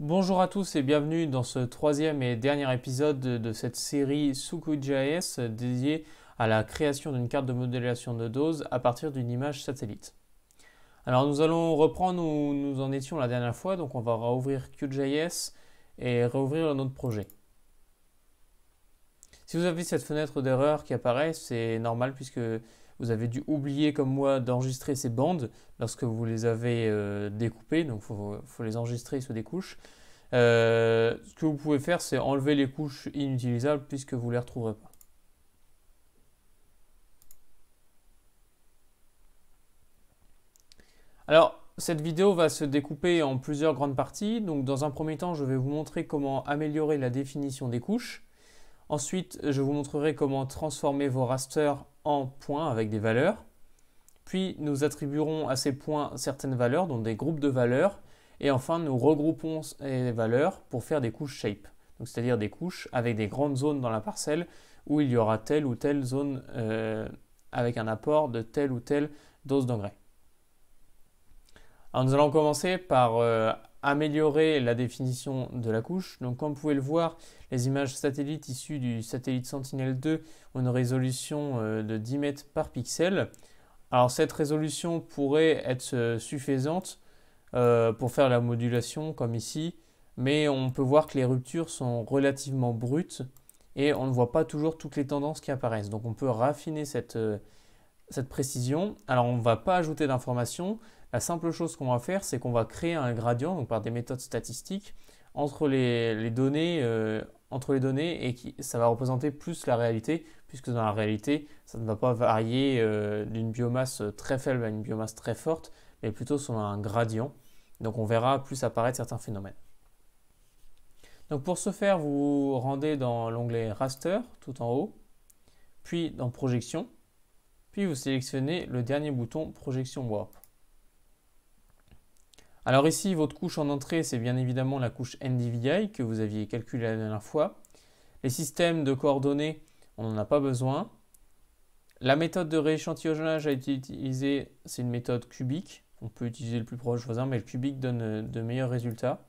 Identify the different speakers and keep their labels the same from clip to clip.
Speaker 1: Bonjour à tous et bienvenue dans ce troisième et dernier épisode de cette série Suku.js dédiée à la création d'une carte de modélisation de dose à partir d'une image satellite. Alors nous allons reprendre où nous en étions la dernière fois, donc on va rouvrir QGIS et rouvrir notre projet. Si vous avez cette fenêtre d'erreur qui apparaît, c'est normal puisque vous avez dû oublier comme moi d'enregistrer ces bandes lorsque vous les avez découpées, donc il faut les enregistrer sous des couches. Ce que vous pouvez faire, c'est enlever les couches inutilisables puisque vous ne les retrouverez pas. Alors, cette vidéo va se découper en plusieurs grandes parties. Donc, dans un premier temps, je vais vous montrer comment améliorer la définition des couches. Ensuite, je vous montrerai comment transformer vos rasters en points avec des valeurs. Puis, nous attribuerons à ces points certaines valeurs, donc des groupes de valeurs. Et enfin, nous regroupons les valeurs pour faire des couches shape, c'est-à-dire des couches avec des grandes zones dans la parcelle où il y aura telle ou telle zone avec un apport de telle ou telle dose d'engrais. Alors nous allons commencer par améliorer la définition de la couche. Donc comme vous pouvez le voir, les images satellites issues du satellite Sentinel-2 ont une résolution de 10 mètres par pixel. Alors cette résolution pourrait être suffisante pour faire la modulation comme ici, mais on peut voir que les ruptures sont relativement brutes et on ne voit pas toujours toutes les tendances qui apparaissent. Donc on peut raffiner cette précision. Alors on ne va pas ajouter d'informations. La simple chose qu'on va faire, c'est qu'on va créer un gradient donc par des méthodes statistiques entre les données et ça va représenter plus la réalité, puisque dans la réalité, ça ne va pas varier d'une biomasse très faible à une biomasse très forte, mais plutôt sur un gradient. Donc on verra plus apparaître certains phénomènes. Donc pour ce faire, vous vous rendez dans l'onglet Raster tout en haut, puis dans Projection, puis vous sélectionnez le dernier bouton Projection Warp. Alors ici, votre couche en entrée, c'est bien évidemment la couche NDVI que vous aviez calculée la dernière fois. Les systèmes de coordonnées, on n'en a pas besoin. La méthode de rééchantillonnage à utiliser, c'est une méthode cubique. On peut utiliser le plus proche voisin, mais le cubique donne de meilleurs résultats.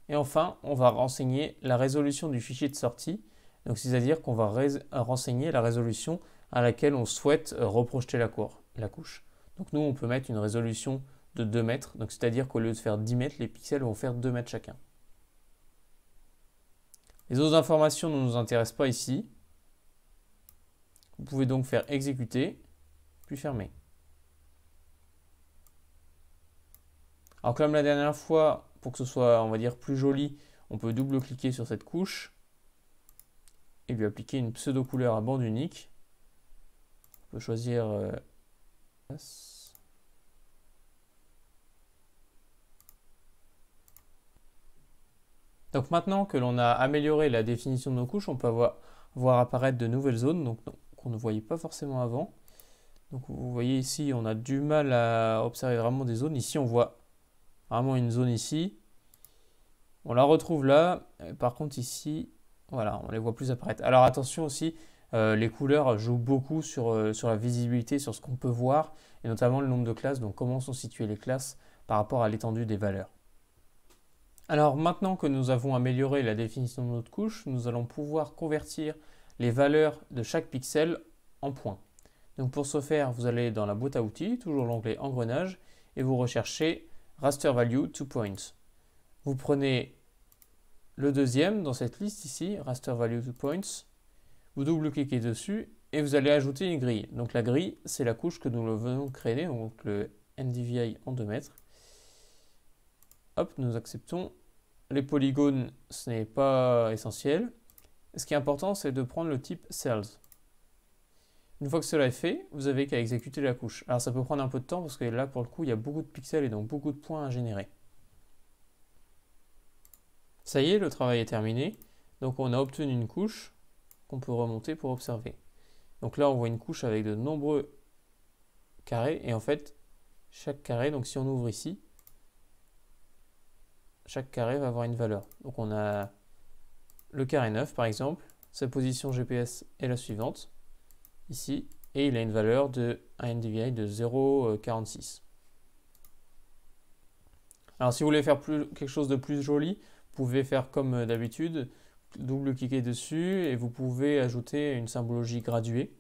Speaker 1: Et enfin, on va renseigner la résolution du fichier de sortie. Donc, c'est-à-dire qu'on va renseigner la résolution à laquelle on souhaite reprojeter la couche. Donc nous, on peut mettre une résolution de 2 mètres. Donc c'est-à-dire qu'au lieu de faire 10 mètres, les pixels vont faire 2 mètres chacun. Les autres informations ne nous intéressent pas ici. Vous pouvez donc faire exécuter, puis fermer. Alors comme la dernière fois, pour que ce soit, on va dire, plus joli, on peut double-cliquer sur cette couche et lui appliquer une pseudo-couleur à bande unique. On peut choisir Donc maintenant que l'on a amélioré la définition de nos couches, on peut voir apparaître de nouvelles zones qu'on ne voyait pas forcément avant. Donc vous voyez ici, on a du mal à observer vraiment des zones. Ici, on voit vraiment une zone ici. On la retrouve là. Par contre ici, voilà, on les voit plus apparaître. Alors attention aussi, les couleurs jouent beaucoup sur la visibilité, sur ce qu'on peut voir, et notamment le nombre de classes, donc comment sont situées les classes par rapport à l'étendue des valeurs. Alors maintenant que nous avons amélioré la définition de notre couche, nous allons pouvoir convertir les valeurs de chaque pixel en points. Donc pour ce faire, vous allez dans la boîte à outils, toujours l'onglet Engrenage, et vous recherchez Raster Value to Points. Vous prenez le deuxième dans cette liste ici, Raster Value to Points, vous double-cliquez dessus et vous allez ajouter une grille. Donc la grille, c'est la couche que nous venons de créer, donc le NDVI en 2 mètres. Hop, nous acceptons. Les polygones, ce n'est pas essentiel. Ce qui est important, c'est de prendre le type Cells. Une fois que cela est fait, vous avez qu'à exécuter la couche. Alors ça peut prendre un peu de temps parce que là, pour le coup, il y a beaucoup de pixels et donc beaucoup de points à générer. Ça y est, le travail est terminé. Donc on a obtenu une couche qu'on peut remonter pour observer. Donc là, on voit une couche avec de nombreux carrés. Et en fait, chaque carré, donc si on ouvre ici, chaque carré va avoir une valeur. Donc on a le carré 9 par exemple, sa position GPS est la suivante, ici, et il a une valeur de un NDVI de 0,46. Alors si vous voulez faire quelque chose de plus joli, vous pouvez faire comme d'habitude, double-cliquer dessus et vous pouvez ajouter une symbologie graduée.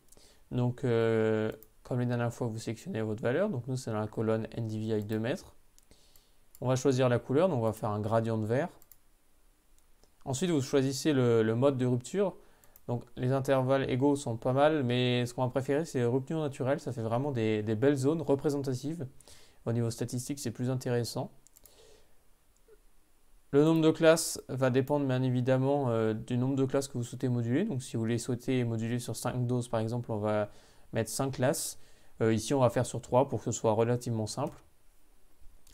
Speaker 1: Donc comme les dernières fois, vous sélectionnez votre valeur. Donc nous, c'est dans la colonne NDVI 2 mètres. On va choisir la couleur, donc on va faire un gradient de vert. Ensuite, vous choisissez le mode de rupture. Donc les intervalles égaux sont pas mal, mais ce qu'on va préférer, c'est les ruptures naturelles. Ça fait vraiment des belles zones représentatives. Au niveau statistique, c'est plus intéressant. Le nombre de classes va dépendre bien évidemment du nombre de classes que vous souhaitez moduler. Donc si vous les souhaitez moduler sur 5 doses par exemple, on va mettre 5 classes. Ici on va faire sur 3 pour que ce soit relativement simple.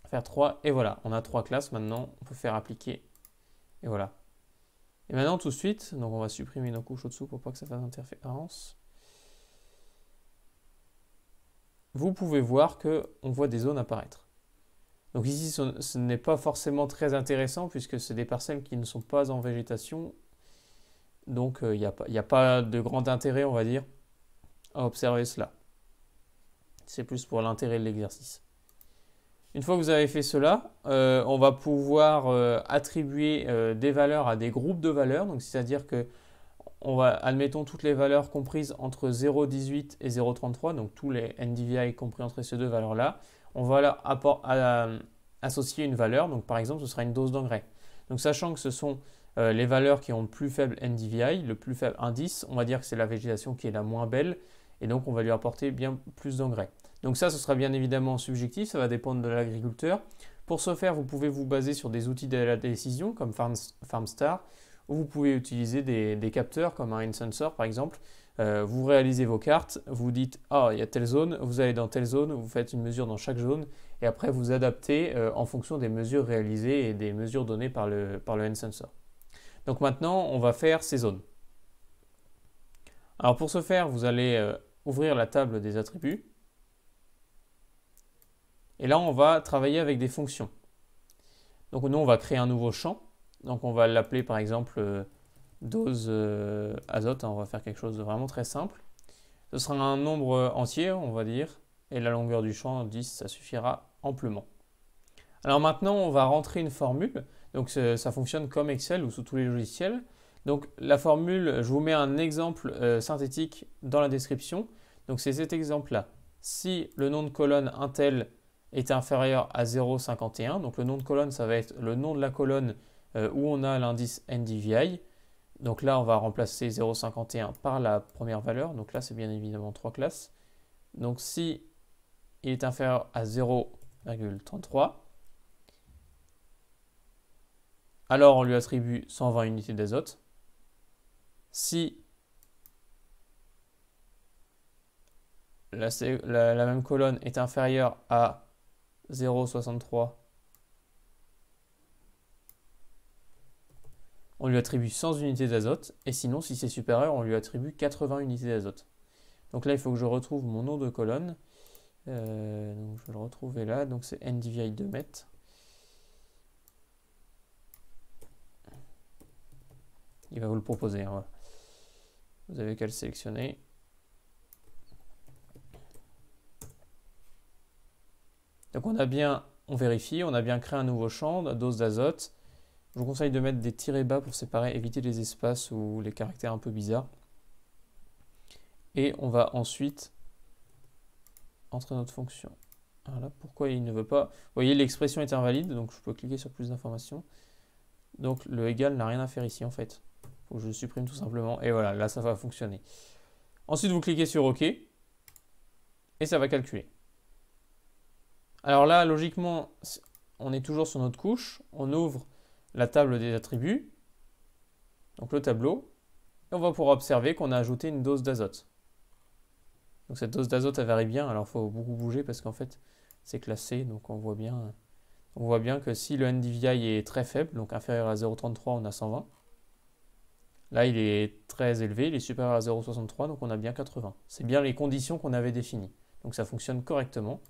Speaker 1: Faire 3 et voilà, on a 3 classes maintenant, on peut faire appliquer et voilà. Et maintenant tout de suite, donc on va supprimer nos couches au-dessous pour pas que ça fasse interférence. Vous pouvez voir qu'on voit des zones apparaître. Donc ici, ce n'est pas forcément très intéressant puisque c'est des parcelles qui ne sont pas en végétation. Donc il n'y a pas de grand intérêt, on va dire, à observer cela. C'est plus pour l'intérêt de l'exercice. Une fois que vous avez fait cela, on va pouvoir attribuer des valeurs à des groupes de valeurs. Donc c'est-à-dire que on va, admettons, toutes les valeurs comprises entre 0,18 et 0,33, donc tous les NDVI compris entre ces deux valeurs-là, on va leur associer une valeur. Donc par exemple, ce sera une dose d'engrais. Donc sachant que ce sont les valeurs qui ont le plus faible NDVI, le plus faible indice, on va dire que c'est la végétation qui est la moins belle, et donc on va lui apporter bien plus d'engrais. Donc ça, ce sera bien évidemment subjectif, ça va dépendre de l'agriculteur. Pour ce faire, vous pouvez vous baser sur des outils de la décision comme FarmStar, ou vous pouvez utiliser des capteurs comme un InSensor par exemple. Vous réalisez vos cartes, vous dites « Ah, il y a telle zone », vous allez dans telle zone, vous faites une mesure dans chaque zone, et après vous adaptez en fonction des mesures réalisées et des mesures données par le InSensor. Donc maintenant, on va faire ces zones. Alors pour ce faire, vous allez ouvrir la table des attributs. Et là, on va travailler avec des fonctions. Donc nous, on va créer un nouveau champ. Donc on va l'appeler par exemple dose azote. On va faire quelque chose de vraiment très simple. Ce sera un nombre entier, on va dire. Et la longueur du champ, 10, ça suffira amplement. Alors maintenant, on va rentrer une formule. Donc ça fonctionne comme Excel ou sous tous les logiciels. Donc la formule, je vous mets un exemple synthétique dans la description. Donc c'est cet exemple-là. Si le nom de colonne Intel est inférieur à 0,51, donc le nom de colonne, ça va être le nom de la colonne où on a l'indice NDVI. Donc là, on va remplacer 0,51 par la première valeur. Donc là, c'est bien évidemment 3 classes. Donc si il est inférieur à 0,33, alors on lui attribue 120 unités d'azote. Si la même colonne est inférieure à 0,63, on lui attribue 100 unités d'azote. Et sinon, si c'est supérieur, on lui attribue 80 unités d'azote. Donc là, il faut que je retrouve mon nom de colonne. Donc je vais le retrouver là. Donc c'est NDVI 2 mètres. Il va vous le proposer. Hein, voilà. Vous avez qu'à le sélectionner. Donc on vérifie, on a bien créé un nouveau champ, dose d'azote. Je vous conseille de mettre des tirets bas pour séparer, éviter les espaces ou les caractères un peu bizarres. Et on va ensuite entrer notre fonction. Alors là, pourquoi il ne veut pas? Vous voyez, l'expression est invalide, donc je peux cliquer sur plus d'informations. Donc le égal n'a rien à faire ici en fait. Il faut que je le supprime tout simplement. Et voilà, là ça va fonctionner. Ensuite, vous cliquez sur OK. Et ça va calculer. Alors là, logiquement, on est toujours sur notre couche. On ouvre la table des attributs, donc le tableau, et on va pouvoir observer qu'on a ajouté une dose d'azote. Donc cette dose d'azote, elle varie bien, alors il faut beaucoup bouger parce qu'en fait, c'est classé, donc on voit bien que si le NDVI est très faible, donc inférieur à 0,33, on a 120. Là, il est très élevé, il est supérieur à 0,63, donc on a bien 80. C'est bien les conditions qu'on avait définies. Donc ça fonctionne correctement.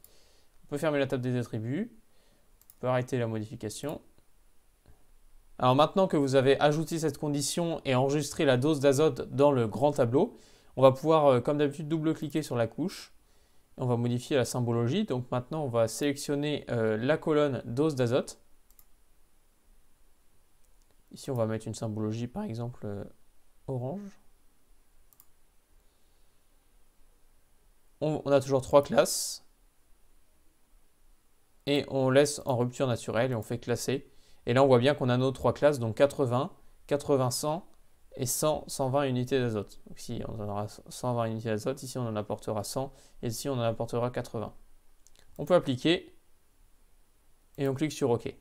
Speaker 1: On peut fermer la table des attributs, on peut arrêter la modification. Alors maintenant que vous avez ajouté cette condition et enregistré la dose d'azote dans le grand tableau, on va pouvoir, comme d'habitude, double-cliquer sur la couche. On va modifier la symbologie. Donc maintenant, on va sélectionner la colonne dose d'azote. Ici, on va mettre une symbologie, par exemple, orange. On a toujours 3 classes. Et on laisse en rupture naturelle et on fait classer. Et là, on voit bien qu'on a nos 3 classes, donc 80, 80, 100 et 100, 120 unités d'azote. Donc ici, on en aura 120 unités d'azote, ici, on en apportera 100 et ici, on en apportera 80. On peut appliquer et on clique sur OK.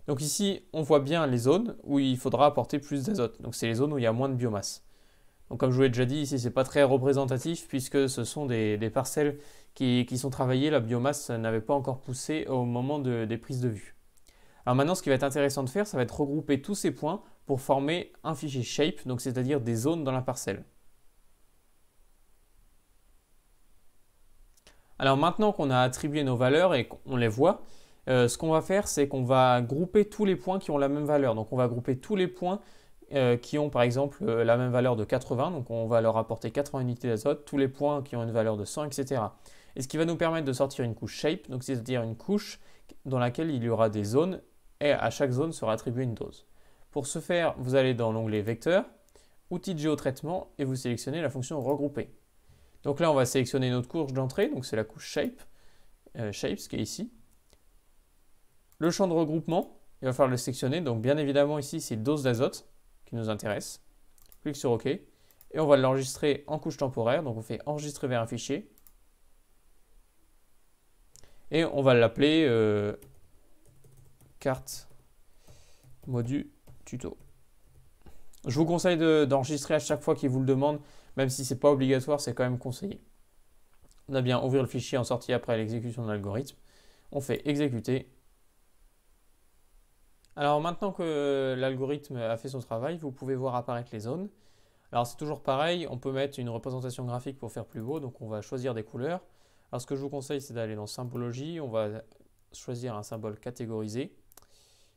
Speaker 1: Donc ici, on voit bien les zones où il faudra apporter plus d'azote. Donc c'est les zones où il y a moins de biomasse. Donc comme je vous l'ai déjà dit, ici, ce n'est pas très représentatif puisque ce sont des parcelles qui sont travaillées. La biomasse n'avait pas encore poussé au moment des prises de vue. Alors maintenant, ce qui va être intéressant de faire, ça va être regrouper tous ces points pour former un fichier shape, donc c'est-à-dire des zones dans la parcelle. Alors maintenant qu'on a attribué nos valeurs et qu'on les voit, ce qu'on va faire, c'est qu'on va grouper tous les points qui ont la même valeur. Donc on va grouper tous les points qui ont par exemple la même valeur de 80, donc on va leur apporter 80 unités d'azote, tous les points qui ont une valeur de 100, etc. Et ce qui va nous permettre de sortir une couche shape, donc c'est-à-dire une couche dans laquelle il y aura des zones et à chaque zone sera attribuée une dose. Pour ce faire, vous allez dans l'onglet Vecteur, Outils de géotraitement et vous sélectionnez la fonction Regrouper. Donc là, on va sélectionner notre couche d'entrée, donc c'est la couche Shape, Shapes qui est ici. Le champ de regroupement, il va falloir le sélectionner, donc bien évidemment ici c'est dose d'azote qui nous intéresse. Clique sur OK et on va l'enregistrer en couche temporaire, donc on fait enregistrer vers un fichier. Et on va l'appeler carte module tuto. Je vous conseille d'enregistrer à chaque fois qu'il vous le demande, même si ce n'est pas obligatoire, c'est quand même conseillé. On a bien ouvrir le fichier en sortie après l'exécution de l'algorithme. On fait exécuter. Alors maintenant que l'algorithme a fait son travail, vous pouvez voir apparaître les zones. Alors c'est toujours pareil, on peut mettre une représentation graphique pour faire plus beau, donc on va choisir des couleurs. Alors ce que je vous conseille, c'est d'aller dans Symbologie, on va choisir un symbole catégorisé.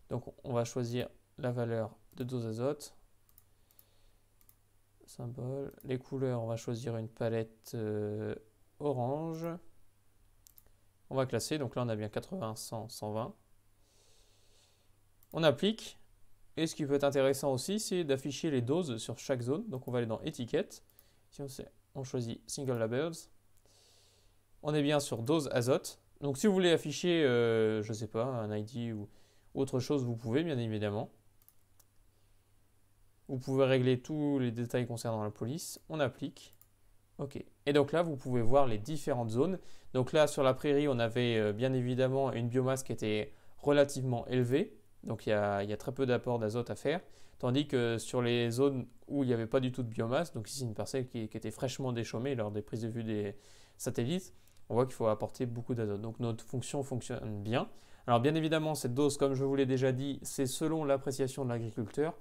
Speaker 1: Donc on va choisir la valeur de dose azote. Symbole. Les couleurs, on va choisir une palette orange. On va classer, donc là on a bien 80, 100, 120. On applique. Et ce qui peut être intéressant aussi, c'est d'afficher les doses sur chaque zone. Donc on va aller dans Étiquette. Ici on choisit Single Labels. On est bien sur dose azote. Donc si vous voulez afficher, je ne sais pas, un ID ou autre chose, vous pouvez bien évidemment. Vous pouvez régler tous les détails concernant la police. On applique. OK. Et donc là, vous pouvez voir les différentes zones. Donc là, sur la prairie, on avait bien évidemment une biomasse qui était relativement élevée. Donc il y a très peu d'apport d'azote à faire. Tandis que sur les zones où il n'y avait pas du tout de biomasse, donc ici une parcelle qui était fraîchement déchaumée lors des prises de vue des satellites, on voit qu'il faut apporter beaucoup d'azote. Donc notre fonction fonctionne bien. Alors bien évidemment, cette dose, comme je vous l'ai déjà dit, c'est selon l'appréciation de l'agriculteur.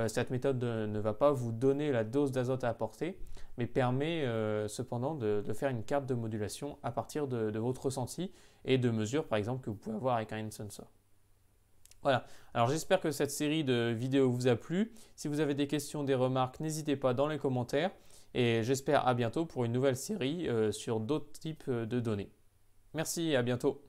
Speaker 1: Cette méthode ne va pas vous donner la dose d'azote à apporter, mais permet cependant de faire une carte de modulation à partir de votre ressenti et de mesures, par exemple, que vous pouvez avoir avec un sensor. Voilà, alors j'espère que cette série de vidéos vous a plu. Si vous avez des questions, des remarques, n'hésitez pas dans les commentaires. Et j'espère à bientôt pour une nouvelle série sur d'autres types de données. Merci et à bientôt.